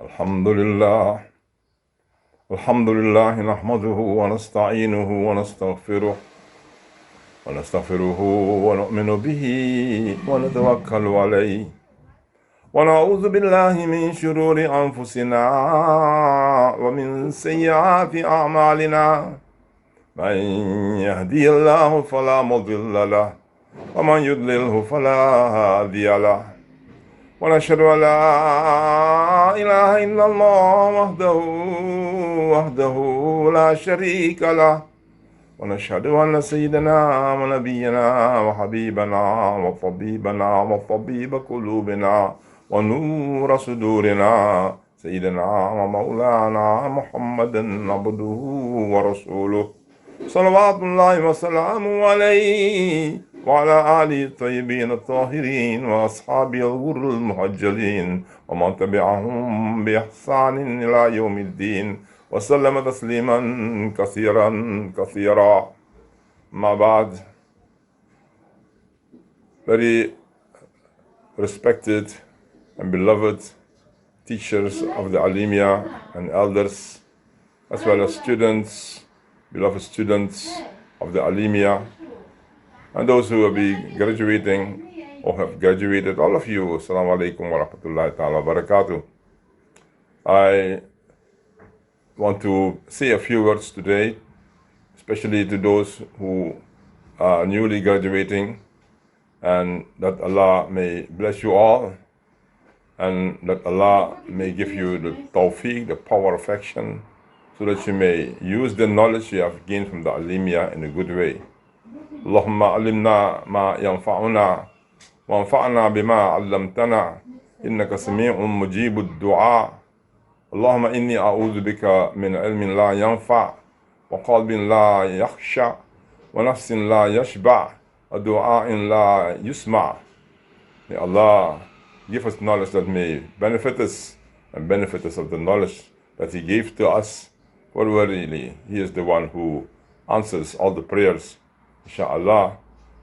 الحمد لله نحمده ونستعينه ونستغفره ونؤمن به ونتوكل عليه ونعوذ بالله من شرور أنفسنا ومن سيئات أعمالنا من يهدي الله فلا مضل له ومن يضلله فلا هادي له ونشهد أن لا إله إلا الله وحده لا شريك له ونشهد أن سيدنا ونبينا وحبيبنا وطبيبنا وطبيب قلوبنا ونور صدورنا سيدنا ومولانا محمدا عبده ورسوله صلوات الله وسلامه عليه وعلى آله الطيبين الطاهرين وأصحابه الغر المهجلين ومن تبعهم بإحسان إلى يوم الدين وسلم تسليما كثيرا. ما بعد, very respected and beloved teachers of the Aleemiyah and elders, as well as students, beloved students of the Aleemiyah, and those who will be graduating or have graduated, all of you, Assalamu alaikum wa rahmatullahi ta'ala wa barakatuh. I want to say a few words today, especially to those who are newly graduating, and that Allah may bless you all, and that Allah may give you the tawfiq, the power of action, so that you may use the knowledge you have gained from the Aleemiyah in a good way. Allahumma alimna ma yanfa'una wa anfa'na bima 'allamtana innaka sami'un mujibud du'a. Allahumma inni a'udhu bika min ilmin la yanfa' wa qalbin la yakhsha wa nafsin la yashba' wa du'a'in la yusma'. May Allah give us knowledge that may benefit us and benefit us of the knowledge that He gave to us. For verily, He is the one who answers all the prayers. Insha'Allah,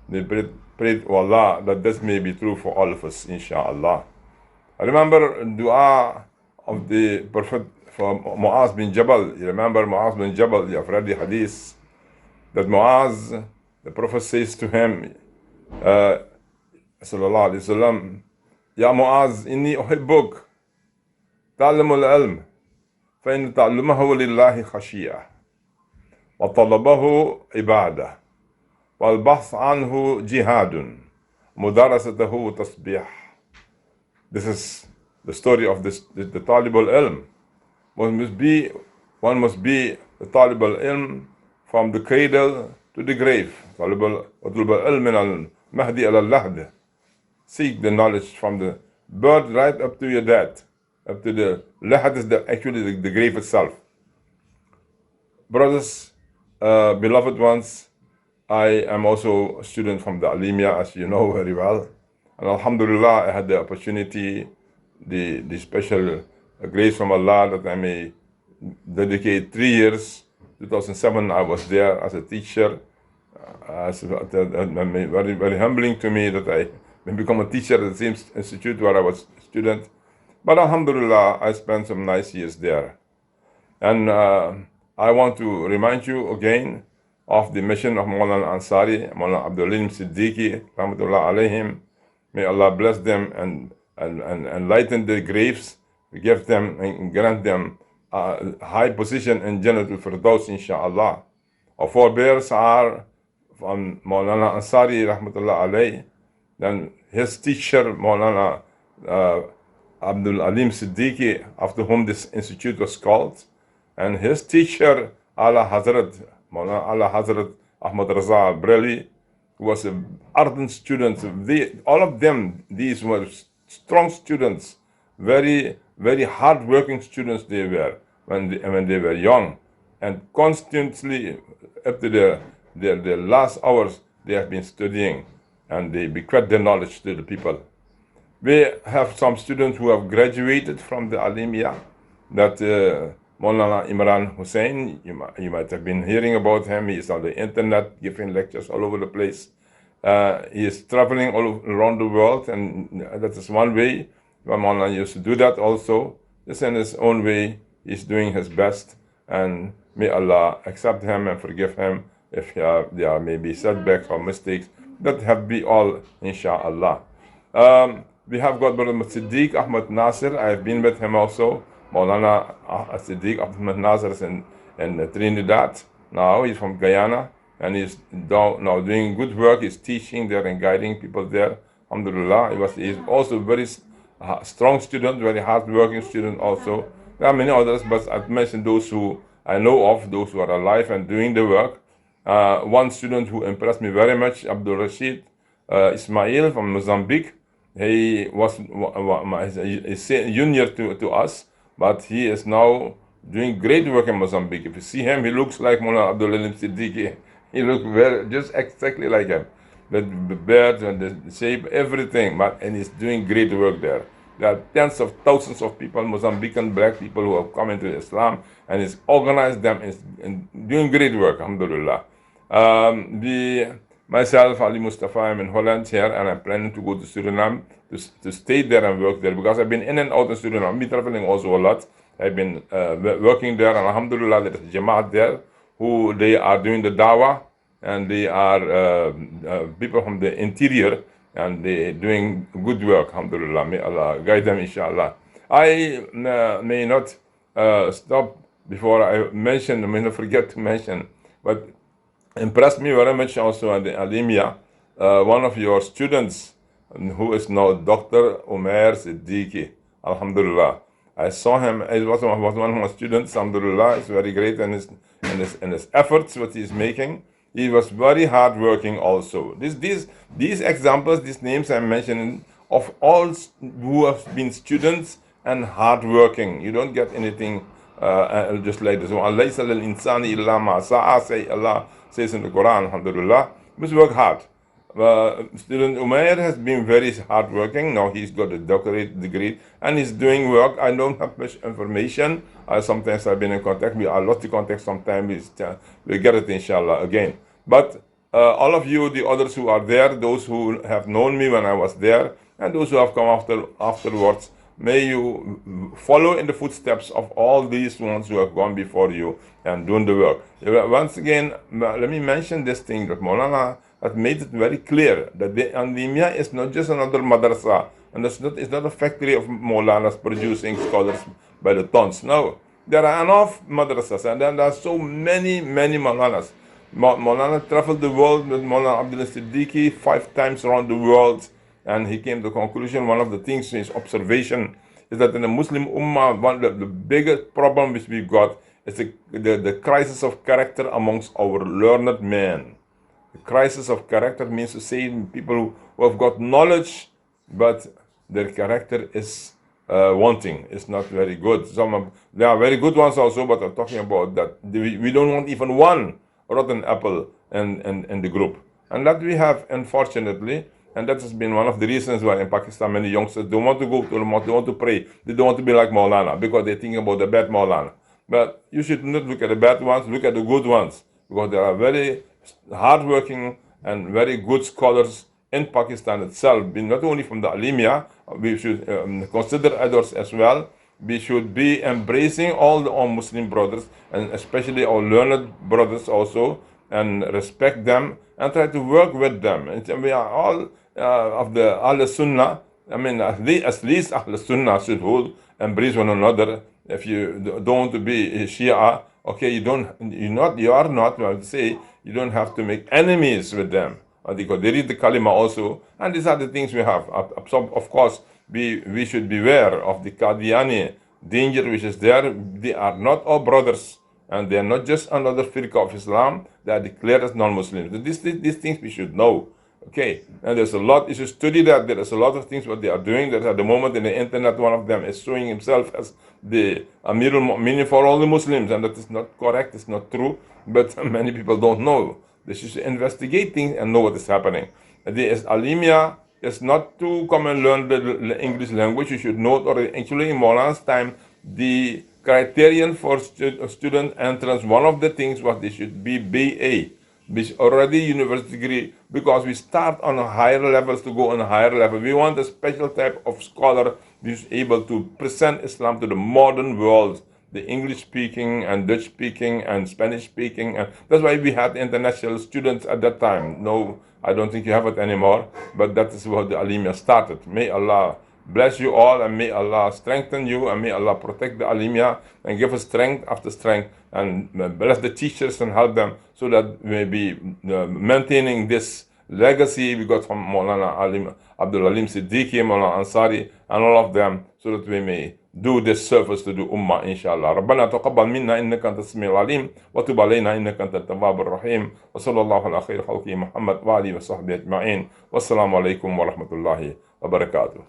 we pray to Allah that this may be true for all of us, Insha'Allah. I remember dua of the Prophet for Mu'az bin Jabal. You remember Mu'az bin Jabal, you have read the hadith, that Mu'az, the Prophet says to him, Sallallahu Alaihi Wasallam, Ya Mu'az, inni uhibbuk, ta'allamul ilm, فإن تعلمه لله خشية وطلبه عبادة والبحث عنه جهاد مدارسته تسبيح. This is the story of the talib al-ilm. One must be the talib al-ilm from the cradle to the grave. طالب العلم من المهدي إلى اللحد. Seek the knowledge from the birth right up to your death. Up to the lahad is actually the grave itself. Brothers, beloved ones, I am also a student from the Aleemiyah, as you know very well. And alhamdulillah, I had the opportunity, the special grace from Allah that I may dedicate 3 years. 2007, I was there as a teacher. Very, very humbling to me that I may become a teacher at the same institute where I was a student. But alhamdulillah, I spent some nice years there. And I want to remind you again of the mission of Moulana Ansari, Moulana Al-Aleemiyah Siddiqui, rahmatullah alayhim. May Allah bless them and lighten their graves, give them and grant them a high position in Jannatul Firdaus, insha'Allah. Our forebears are from Moulana Ansari, rahmatullah alayh, then his teacher, Moulana Al-Aleemiyah Siddiqui, after whom this institute was called, and his teacher, Ala Hazrat, Moulana Ala Hazrat Ahmad Raza Al-Breli, who was an ardent student. All of them, these were strong students, very, very hard-working students they were when they were young, and constantly, up to their last hours, they have been studying, and they bequeathed their knowledge to the people. We have some students who have graduated from the Aleemiyah, that Moulana Imran Hussein, you might have been hearing about him. He is on the internet giving lectures all over the place. He is traveling all around the world, and that is one way. Moulana used to do that also. just in his own way, he's doing his best, and may Allah accept him and forgive him if there may be setbacks or mistakes that have be all, inshallah. We have got Brother Siddiq Ahmad Nasir. I have been with him also. Moulana Siddiq Ahmad Nasir is in Trinidad now. He's from Guyana, and he's now doing good work. He's teaching there and guiding people there. Alhamdulillah. He's also very strong student, very hard-working student also. There are many others, but I've mentioned those who I know of, those who are alive and doing the work. One student who impressed me very much, Abdul Rashid Ismail from Mozambique. He was a junior to us, but he is now doing great work in Mozambique. If you see him, he looks like Moulana Al-Aleemiyah Siddiqui. He looks just exactly like him. The beard and the shape, everything, and he's doing great work there. There are tens of thousands of people, Mozambican black people, who have come into Islam, and he's organized them and doing great work, alhamdulillah. Myself, Ali Mustafa, I'm in Holland here, and I'm planning to go to Suriname to stay there and work there, because I've been in and out of Suriname. I've been traveling also a lot. I've been working there, and alhamdulillah, there is a Jamaat there who they are doing the dawah, and they are people from the interior, and they're doing good work, alhamdulillah. May Allah guide them, inshallah. I may not stop before I mention, I may not forget to mention, but impressed me very much also at the Aleemiyah, one of your students, who is now Dr. Umair Siddiqui, alhamdulillah. I saw him, he was one of my students, alhamdulillah. It's very great in his efforts, what he's making. He was very hard-working also. These examples, these names I'm mentioning, of all who have been students and hard-working. You don't get anything just like this. Allah says in the Quran, alhamdulillah, must work hard. Student Umair has been very hard-working. Now he's got a doctorate degree and he's doing work. I don't have much information. Sometimes I've been in contact. I lost the contact sometimes. We get it, inshallah, again. But all of you, the others who are there, those who have known me when I was there, and those who have come afterwards, may you follow in the footsteps of all these ones who have gone before you and doing the work. Once again, let me mention this thing, that Moulana has made it very clear that the Aleemiyah is not just another madrasa, and it's not a factory of Moulanas producing scholars by the tons. No, there are enough madrasas, and then there are so many Moulanas. Moulana traveled the world with Moulana Abdul Siddiqui 5 times around the world, and he came to the conclusion, one of the things in his observation is that in the Muslim Ummah, one of the biggest problem which we've got is the crisis of character amongst our learned men. The crisis of character means to say people who have got knowledge, but their character is wanting, it's not very good. There are very good ones also, but I'm talking about that we don't want even one rotten apple in the group. And that we have, unfortunately, and that has been one of the reasons why in Pakistan many youngsters don't want to go to the mosque, they want to pray, they don't want to be like Moulana, because they're thinking about the bad Moulana. But you should not look at the bad ones, look at the good ones, because there are very hardworking and very good scholars in Pakistan itself, not only from the Aleemiyah. We should consider others as well. We should be embracing all our Muslim brothers, and especially our learned brothers also, and respect them and try to work with them. And we are all of the Ahl-Sunnah. I mean, at least Ahl-Sunnah should embrace one another. If you don't want to be Shia, okay, you are not, I would say, you don't have to make enemies with them, because they read the kalima also, and these are the things we have. Of course, we should beware of the Qadiani danger which is there. They are not our brothers, and they are not just another firqa of Islam. They are declared as non-Muslims. These things we should know. Okay, and there's a lot, you should study that. There is a lot of things what they are doing. That at the moment in the internet, one of them is showing himself as the Amirul Mu'minin for all the Muslims, and that is not correct, it's not true, but many people don't know. They should investigate things and know what is happening. The Aleemiyah is not to come and learn the English language. You should know, or actually in Moulana's time, the criterion for student entrance, one of the things was they should be BA, which already university degree, because we start on a higher levels to go on a higher level. We want a special type of scholar we was able to present Islam to the modern world, the English speaking and Dutch speaking and Spanish speaking, and that's why we had international students at that time. No, I don't think you have it anymore, but that is how the Aleemiyah started. May Allah bless you all, and may Allah strengthen you, and may Allah protect the Aleemiyah and give us strength after strength, and bless the teachers and help them so that we may be maintaining this legacy we got from Moulana Abdul Alim Siddiqui, Moulana Ansari, and all of them, so that we may do this service to the Ummah, inshallah. ربنا تقبل منا إنك أنت السميع العليم وتب علينا إنك أنت التواب الرحيم وصلى الله على خير خلقه محمد وآله وصحبه أجمعين والسلام عليكم ورحمة الله وبركاته.